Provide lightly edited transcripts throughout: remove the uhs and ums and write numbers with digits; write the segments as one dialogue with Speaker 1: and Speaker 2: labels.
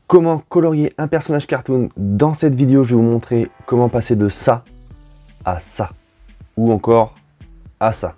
Speaker 1: Comment colorier un personnage cartoon? Dans cette vidéo, je vais vous montrer comment passer de ça à ça, ou encore à ça.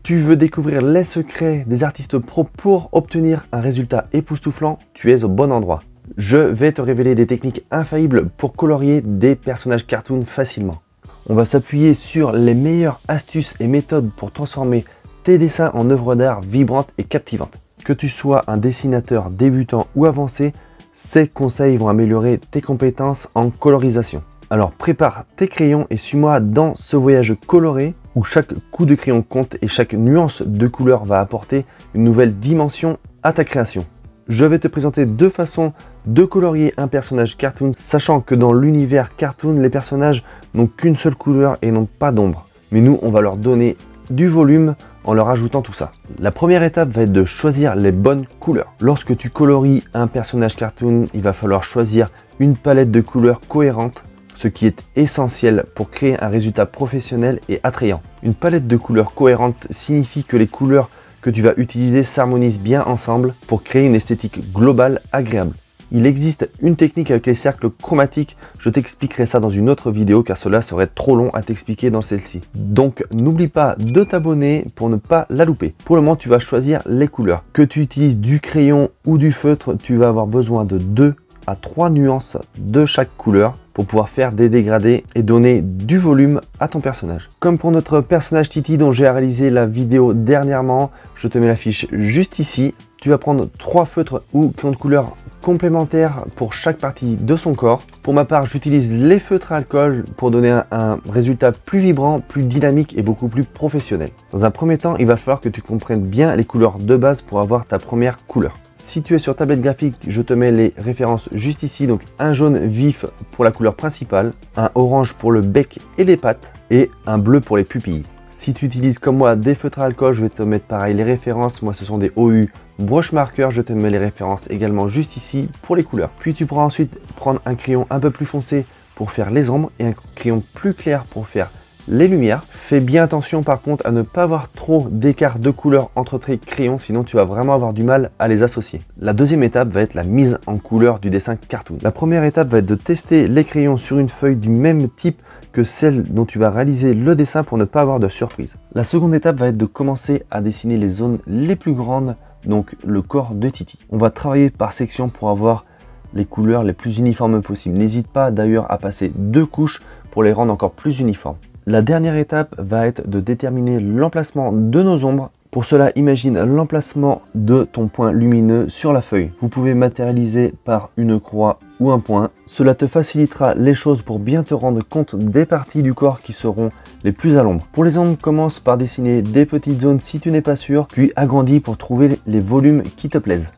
Speaker 1: Tu veux découvrir les secrets des artistes pros pour obtenir un résultat époustouflant? Tu es au bon endroit. Je vais te révéler des techniques infaillibles pour colorier des personnages cartoon facilement. On va s'appuyer sur les meilleures astuces et méthodes pour transformer tes dessins en œuvres d'art vibrantes et captivantes. Que tu sois un dessinateur débutant ou avancé, ces conseils vont améliorer tes compétences en colorisation. Alors prépare tes crayons et suis-moi dans ce voyage coloré où chaque coup de crayon compte et chaque nuance de couleur va apporter une nouvelle dimension à ta création. Je vais te présenter deux façons de colorier un personnage cartoon, sachant que dans l'univers cartoon, les personnages n'ont qu'une seule couleur et n'ont pas d'ombre. Mais nous, on va leur donner du volume en leur ajoutant tout ça. La première étape va être de choisir les bonnes couleurs. Lorsque tu colories un personnage cartoon, il va falloir choisir une palette de couleurs cohérente, ce qui est essentiel pour créer un résultat professionnel et attrayant. Une palette de couleurs cohérente signifie que les couleurs que tu vas utiliser s'harmonisent bien ensemble pour créer une esthétique globale agréable. Il existe une technique avec les cercles chromatiques, je t'expliquerai ça dans une autre vidéo car cela serait trop long à t'expliquer dans celle-ci. Donc n'oublie pas de t'abonner pour ne pas la louper. Pour le moment tu vas choisir les couleurs. Que tu utilises du crayon ou du feutre, tu vas avoir besoin de 2 à 3 nuances de chaque couleur pour pouvoir faire des dégradés et donner du volume à ton personnage. Comme pour notre personnage Titi dont j'ai réalisé la vidéo dernièrement, je te mets la fiche juste ici. Tu vas prendre 3 feutres ou crayons de couleur complémentaires pour chaque partie de son corps. Pour ma part, j'utilise les feutres à alcool pour donner un résultat plus vibrant, plus dynamique et beaucoup plus professionnel. Dans un premier temps, il va falloir que tu comprennes bien les couleurs de base pour avoir ta première couleur. Si tu es sur tablette graphique, je te mets les références juste ici. Donc un jaune vif pour la couleur principale, un orange pour le bec et les pattes et un bleu pour les pupilles. Si tu utilises comme moi des feutres à alcool, je vais te mettre pareil les références. Moi ce sont des OU brush marker, je te mets les références également juste ici pour les couleurs. Puis tu pourras ensuite prendre un crayon un peu plus foncé pour faire les ombres et un crayon plus clair pour faire les lumières. Fais bien attention par contre à ne pas avoir trop d'écart de couleur entre tes crayons, sinon tu vas vraiment avoir du mal à les associer. La deuxième étape va être la mise en couleur du dessin cartoon. La première étape va être de tester les crayons sur une feuille du même type que celle dont tu vas réaliser le dessin pour ne pas avoir de surprise. La seconde étape va être de commencer à dessiner les zones les plus grandes, donc le corps de Titi. On va travailler par section pour avoir les couleurs les plus uniformes possibles. N'hésite pas d'ailleurs à passer 2 couches pour les rendre encore plus uniformes. La dernière étape va être de déterminer l'emplacement de nos ombres. Pour cela, imagine l'emplacement de ton point lumineux sur la feuille. Vous pouvez matérialiser par une croix ou un point. Cela te facilitera les choses pour bien te rendre compte des parties du corps qui seront les plus à l'ombre. Pour les ombres, commence par dessiner des petites zones si tu n'es pas sûr, puis agrandis pour trouver les volumes qui te plaisent.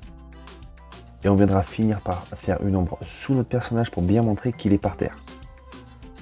Speaker 1: Et on viendra finir par faire une ombre sous notre personnage pour bien montrer qu'il est par terre.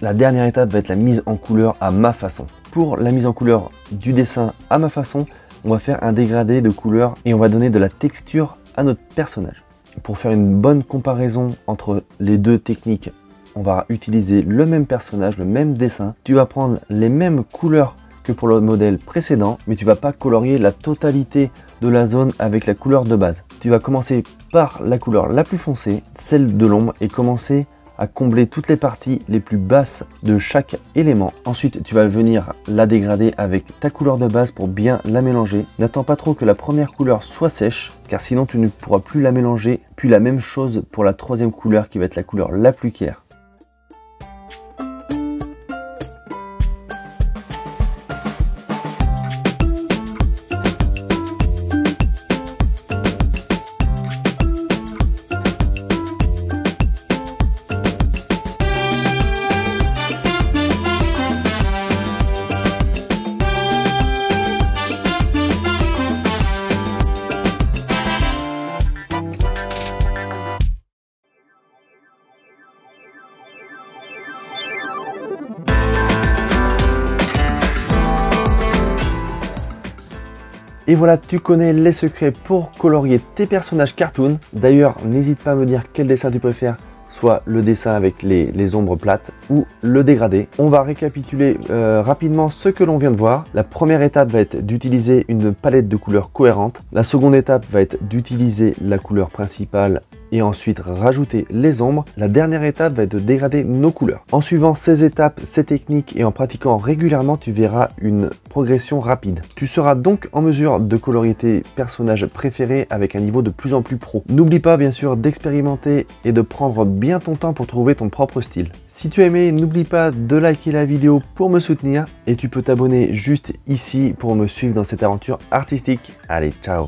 Speaker 1: La dernière étape va être la mise en couleur à ma façon. Pour la mise en couleur du dessin à ma façon, on va faire un dégradé de couleur et on va donner de la texture à notre personnage. Pour faire une bonne comparaison entre les deux techniques, on va utiliser le même personnage, le même dessin. Tu vas prendre les mêmes couleurs que pour le modèle précédent, mais tu ne vas pas colorier la totalité de la zone avec la couleur de base. Tu vas commencer par la couleur la plus foncée, celle de l'ombre, et commencer à combler toutes les parties les plus basses de chaque élément. Ensuite, tu vas venir la dégrader avec ta couleur de base pour bien la mélanger. N'attends pas trop que la première couleur soit sèche, car sinon tu ne pourras plus la mélanger. Puis la même chose pour la troisième couleur qui va être la couleur la plus claire. Et voilà, tu connais les secrets pour colorier tes personnages cartoon. D'ailleurs, n'hésite pas à me dire quel dessin tu préfères, soit le dessin avec les ombres plates ou le dégradé. On va récapituler rapidement ce que l'on vient de voir. La première étape va être d'utiliser une palette de couleurs cohérente. La seconde étape va être d'utiliser la couleur principale et ensuite rajouter les ombres. La dernière étape va être de dégrader nos couleurs. En suivant ces étapes, ces techniques et en pratiquant régulièrement, tu verras une progression rapide. Tu seras donc en mesure de colorier tes personnages préférés avec un niveau de plus en plus pro. N'oublie pas bien sûr d'expérimenter et de prendre bien ton temps pour trouver ton propre style. Si tu as aimé, n'oublie pas de liker la vidéo pour me soutenir et tu peux t'abonner juste ici pour me suivre dans cette aventure artistique. Allez, ciao!